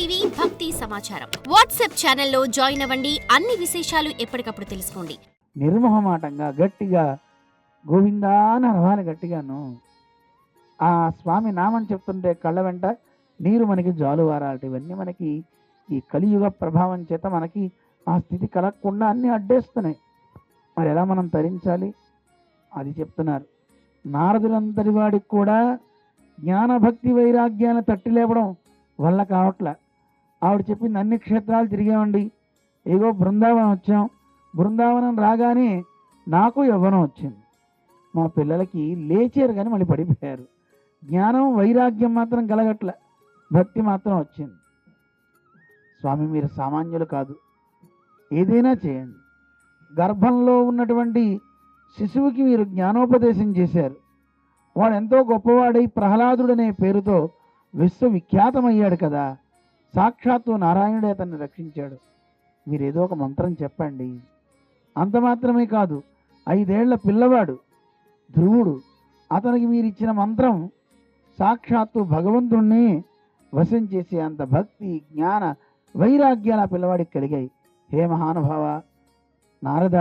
TV భక్తి సమాచారం WhatsApp ఛానల్లో జాయిన్ అవ్వండి. అన్ని విశేషాలు ఎప్పటికప్పుడు తెలుసుకోండి. నిర్మోహమాటంగా గట్టిగా గోవిందా అని అరవాలి. గట్టిగాను ఆ స్వామి నామం చెప్తుంటే కళ్ళ వెంట నీరు మనకి జాలువారాలట. ఇవన్నీ మనకి ఈ కలియుగ ప్రభావం చేత మనకి ఆ స్థితి కలగకుండా అన్నీ అడ్డేస్తున్నాయి. మరి ఎలా మనం తరించాలి అది చెప్తున్నారు. నారదులంతటి వాడికి కూడా జ్ఞానభక్తి వైరాగ్యాన్ని తట్టి లేపడం వల్ల కావట్లే. ఆవిడ చెప్పింది అన్ని క్షేత్రాలు తిరిగామండి, ఏగో బృందావనం వచ్చాం, బృందావనం రాగానే నాకు యవ్వనం వచ్చింది, మా పిల్లలకి లేచారు కానీ మళ్ళీ పడిపోయారు. జ్ఞానం వైరాగ్యం మాత్రం కలగట్లే, భక్తి మాత్రం వచ్చింది. స్వామి మీరు సామాన్యులు కాదు, ఏదైనా చేయండి. గర్భంలో ఉన్నటువంటి శిశువుకి మీరు జ్ఞానోపదేశం చేశారు. వాడు ఎంతో గొప్పవాడై ప్రహ్లాదుడనే పేరుతో విశ్వవిఖ్యాతమయ్యాడు కదా. సాక్షాత్తు నారాయణుడే అతన్ని రక్షించాడు. మీరు ఏదో ఒక మంత్రం చెప్పండి. అంత మాత్రమే కాదు, 5 ఏళ్ల పిల్లవాడు ధ్రువుడు, అతనికి మీరు ఇచ్చిన మంత్రం సాక్షాత్తు భగవంతుణ్ణి వశం చేసే అంత భక్తి జ్ఞాన వైరాగ్యాల పిల్లవాడికి కలిగాయి. హే మహానుభావ నారద,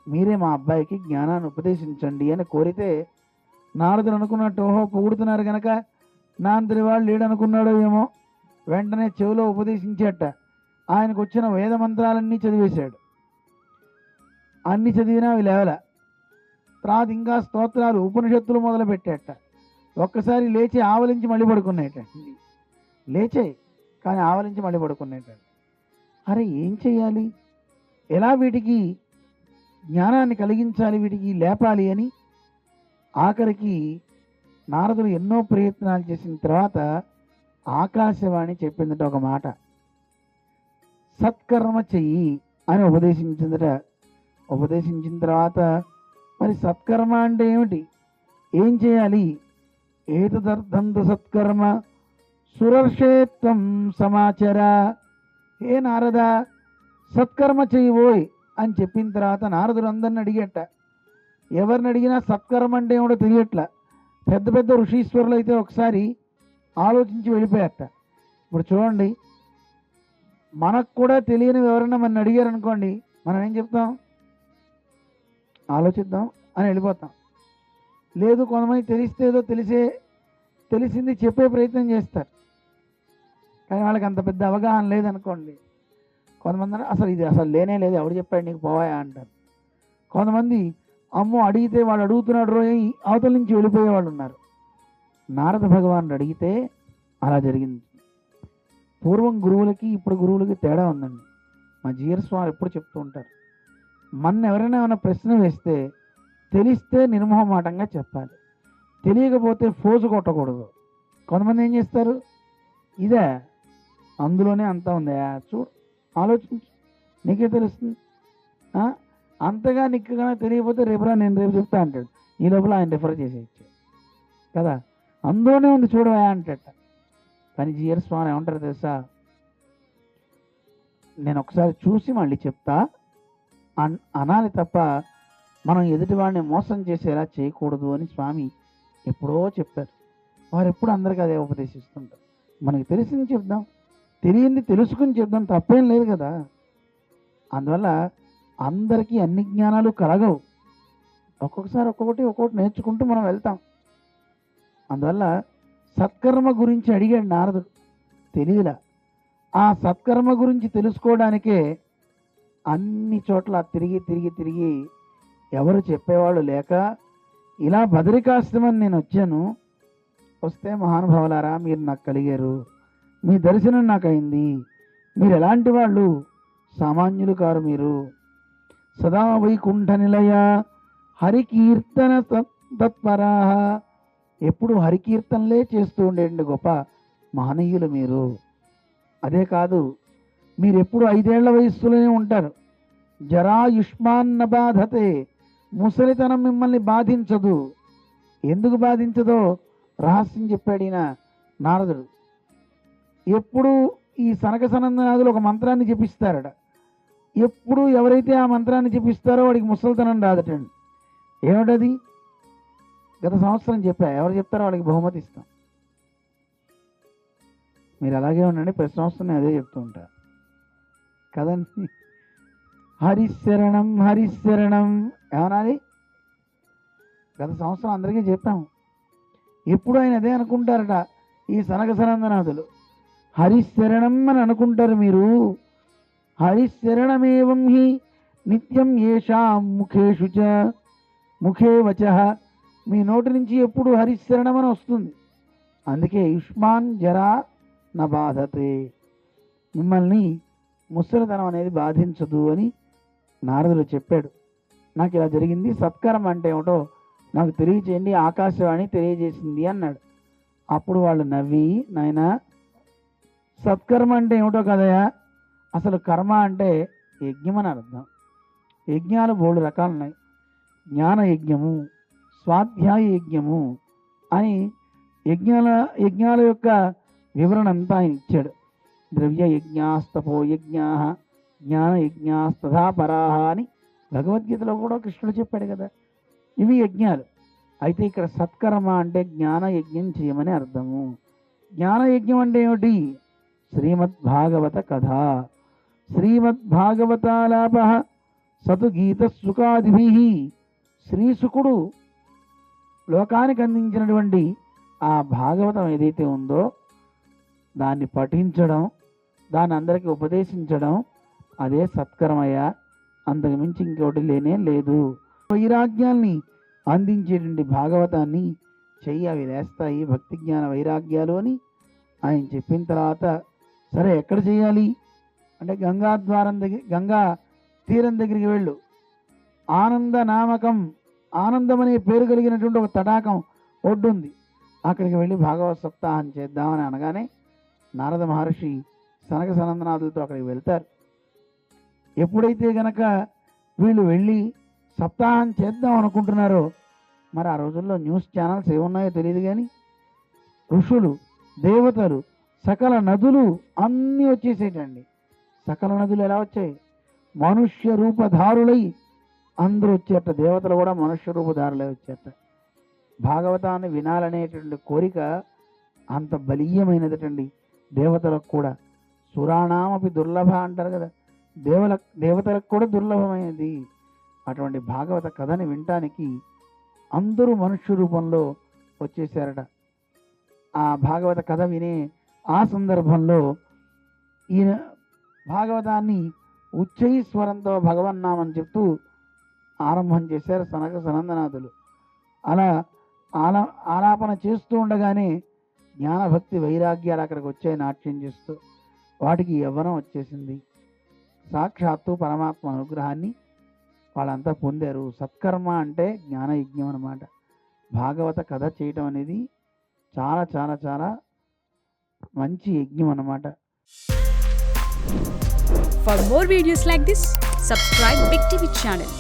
మీరే మా అబ్బాయికి జ్ఞానాన్ని ఉపదేశించండి అని కోరితే నారదుడు అనుకున్నట్టు ఓహో పొగుడుతున్నారు కనుక నా అంతటి వాడు లేడనుకున్నాడో ఏమో, వెంటనే చెవిలో ఉపదేశించేట. ఆయనకు వచ్చిన వేద మంత్రాలన్నీ చదివేశాడు. అన్ని చదివినా అవి లేవల. తర్వాత ఇంకా స్తోత్రాలు ఉపనిషత్తులు మొదలు పెట్టేట. ఒక్కసారి లేచి ఆవలించి మళ్ళీ పడుకునేట. లేచాయి కానీ ఆవలించి మళ్ళీ పడుకునేట. అరే ఏం చెయ్యాలి, ఎలా వీటికి జ్ఞానాన్ని కలిగించాలి, వీటికి లేపాలి అని ఆఖరికి నారదుడు ఎన్నో ప్రయత్నాలు చేసిన తర్వాత ఆకాశవాణి చెప్పిందట ఒక మాట, సత్కర్మ చెయ్యి అని ఉపదేశించిందట. ఉపదేశించిన తర్వాత మరి సత్కర్మ అంటే ఏమిటి, ఏం చేయాలి? ఏతదర్థంతు సత్కర్మ సురర్షేత్వం సమాచార. ఏ నారద సత్కర్మ చెయ్యిపోయి అని చెప్పిన తర్వాత నారదుడు అందరిని అడిగేట. ఎవరిని అడిగినా సత్కర్మ అంటే ఏమిటో తెలియట్ల. పెద్ద పెద్ద ఋషీశ్వరులు అయితే ఒకసారి ఆలోచించి వెళ్ళిపోయారట. ఇప్పుడు చూడండి, మనకు కూడా తెలియని ఎవరైనా మన అడిగారు అనుకోండి, మనం ఏం చెప్తాం? ఆలోచిద్దాం అని వెళ్ళిపోతాం. లేదు కొంతమంది తెలిస్తే ఏదో తెలిసింది చెప్పే ప్రయత్నం చేస్తారు, కానీ వాళ్ళకి అంత పెద్ద అవగాహన లేదనుకోండి. కొంతమంది అసలు ఇది అసలు లేనే లేదు, ఎవడు చెప్పాడు నీకు పోవాయా అంటారు. కొంతమంది అమ్మో అడిగితే వాడు అడుగుతున్నాడు రోయి అవతల నుంచి వెళ్ళిపోయే వాళ్ళు ఉన్నారు. నారద భగవానుడు అడిగితే అలా జరిగింది. పూర్వం గురువులకి ఇప్పుడు గురువులకి తేడా ఉందండి. మా జీఆర్ స్వామి ఎప్పుడు చెప్తూ ఉంటారు, మన ఎవరైనా ఏమైనా ప్రశ్న వేస్తే తెలిస్తే నిర్మోహమాటంగా చెప్పాలి, తెలియకపోతే ఫోజు కొట్టకూడదు. కొంతమంది ఏం చేస్తారు, ఇదే అందులోనే అంతా ఉందా చూడు ఆలోచించు నీకే తెలుస్తుంది, అంతగా నీకు కానీ తెలియకపోతే రేపురా నేను రేపు చెప్తా అంటాడు. ఈ లోపల ఆయన రిఫర్ చేసేయచ్చు కదా, అందులోనే ఉంది చూడవా అంటట. కానీ జీఆర్ స్వామి ఏమంటారు తెలుసా, నేను ఒకసారి చూసి మళ్ళీ చెప్తా అనాలి తప్ప మనం ఎదుటివాడిని మోసం చేసేలా చేయకూడదు అని స్వామి ఎప్పుడో చెప్పారు. వారు ఎప్పుడు అందరికీ అదే ఉపదేశిస్తుంటారు. మనకి తెలిసింది చెప్దాం, తెలియంది తెలుసుకుని చెప్దాం, తప్పేం లేదు కదా. అందువల్ల అందరికీ అన్ని జ్ఞానాలు కలగవు, ఒక్కొక్కసారి ఒక్కొక్కటి నేర్చుకుంటూ మనం వెళ్తాం. అందువల్ల సత్కర్మ గురించి అడిగాడు నారదుడు, తెలియలా. ఆ సత్కర్మ గురించి తెలుసుకోవడానికే అన్ని చోట్ల తిరిగి ఎవరు చెప్పేవాళ్ళు లేక ఇలా బదరికాశ్రమం నేను వచ్చాను. వస్తే మహానుభావులారా మీరు నాకు కలిగారు, మీ దర్శనం నాకు అయింది. మీరు ఎలాంటి వాళ్ళు, సామాన్యులు కారు మీరు. సదా వైకుంఠ నిలయ హరికీర్తన తత్పరా, ఎప్పుడు హరికీర్తనలే చేస్తూ ఉండేయండి గొప్ప మహనీయులు మీరు. అదే కాదు, మీరు ఎప్పుడు 5 ఏళ్ల వయస్సులోనే ఉంటారు. జరాయుష్మాన్న బాధతే, ముసలితనం మిమ్మల్ని బాధించదు. ఎందుకు బాధించదో రహస్యం చెప్పాడు ఈయన నారదుడు. ఎప్పుడు ఈ సనక సనందనాదులు ఒక మంత్రాన్ని జపిస్తారట. ఎప్పుడు ఎవరైతే ఆ మంత్రాన్ని జపిస్తారో వాడికి ముసలితనం రాదటండి. ఏమిటది? గత సంవత్సరం చెప్పా, ఎవరు చెప్తారో వాళ్ళకి బహుమతి ఇస్తాం. మీరు అలాగే ఉండండి, ప్రతి సంవత్సరం నేను అదే చెప్తూ ఉంటా కదండి. హరిశరణం హరిశరణం ఏమనాలి? గత సంవత్సరం అందరికీ చెప్పాము. ఎప్పుడు ఆయన అదే అనుకుంటారట ఈ సనక సనందనాథులు. హరిశరణం అని అనుకుంటారు మీరు. హరిశరణమేవం హి నిత్యం ఏషాం ముఖేషు చ ముఖే వచః. మీ నోటి నుంచి ఎప్పుడు హరిశరణం అని వస్తుంది. అందుకే యుష్మాన్ జరా న బాధతే, మిమ్మల్ని ముసలితనం అనేది బాధించదు అని నారదుడు చెప్పాడు. నాకు ఇలా జరిగింది, సత్కర్మ అంటే ఏమిటో నాకు తెలియచేయండి, ఆకాశవాణి తెలియజేసింది అన్నాడు. అప్పుడు వాళ్ళు నవ్వి, నాయన సత్కర్మ అంటే ఏమిటో కదయా, అసలు కర్మ అంటే యజ్ఞం అని అర్థం. యజ్ఞాలు 3 రకాలు ఉన్నాయి. జ్ఞాన యజ్ఞము, స్వాధ్యాయ యజ్ఞము అని యజ్ఞాల యొక్క వివరణ అంతా ఆయన ఇచ్చాడు. ద్రవ్య యజ్ఞాస్తపో యజ్ఞా జ్ఞాన యజ్ఞాస్తథా పరాహ అని భగవద్గీతలో కూడా కృష్ణుడు చెప్పాడు కదా. ఇవి యజ్ఞాలు. అయితే ఇక్కడ సత్కర్మ అంటే జ్ఞాన యజ్ఞం చేయమని అర్థము. జ్ఞాన యజ్ఞం అంటే ఏమిటి? శ్రీమద్భాగవత కథ. శ్రీమద్భాగవతాలాప సతు గీత సుఖాదిభి. శ్రీసుకుడు లోకానికి అందించినటువంటి ఆ భాగవతం ఏదైతే ఉందో దాన్ని పఠించడం, దాన్ని అందరికీ ఉపదేశించడం, అదే సత్కర్మయ్య. అంతకు మించి ఇంకోటి లేనే లేదు. వైరాగ్యాల్ని అందించేటువంటి భాగవతాన్ని చెయ్యి, అవి లేస్తాయి భక్తి జ్ఞాన వైరాగ్యాలు అని ఆయన చెప్పిన తర్వాత, సరే ఎక్కడ చేయాలి అంటే గంగా తీరం దగ్గరికి వెళ్ళు. ఆనంద నామకం, ఆనందం అనే పేరు కలిగినటువంటి ఒక తటాకం ఒడ్డుంది, అక్కడికి వెళ్ళి భాగవత సప్తాహం చేద్దామని అనగానే నారద మహర్షి సనక సనందనాథులతో అక్కడికి వెళ్తారు. ఎప్పుడైతే గనక వీళ్ళు వెళ్ళి సప్తాహం చేద్దాం అనుకుంటున్నారో, మరి ఆ రోజుల్లో న్యూస్ ఛానల్స్ ఏమున్నాయో తెలియదు కానీ ఋషులు, దేవతలు, సకల నదులు అన్నీ వచ్చేసేటండి. సకల నదులు ఎలా వచ్చాయి? మనుష్య రూపధారులై అందరూ వచ్చేట. దేవతలు కూడా మనుష్య రూపధారులై వచ్చేట. భాగవతాన్ని వినాలనేటువంటి కోరిక అంత బలీయమైనదటండి దేవతలకు కూడా. సురాణామపి దుర్లభ అంటారు కదా, దేవతలకు కూడా దుర్లభమైనది. అటువంటి భాగవత కథని వినటానికి అందరూ మనుష్య రూపంలో వచ్చేసారట. ఆ భాగవత కథ వినే ఆ సందర్భంలో ఈయన భాగవతాన్ని ఉచ్చైస్వరంతో భగవన్నామని చెప్తూ ఆరంభం చేశారు సనక సనందనాథులు. అలా ఆలాపన చేస్తూ ఉండగానే జ్ఞానభక్తి వైరాగ్యాలు అక్కడికి వచ్చాయి నాట్యం చేస్తూ. వాటికి యవ్వనం వచ్చేసింది. సాక్షాత్తు పరమాత్మ అనుగ్రహాన్ని వాళ్ళంతా పొందారు. సత్కర్మ అంటే జ్ఞాన యజ్ఞం అన్నమాట. భాగవత కథ చేయటం అనేది చాలా చాలా చాలా మంచి యజ్ఞం అన్నమాట. For more videos like this, subscribe Big TV channel.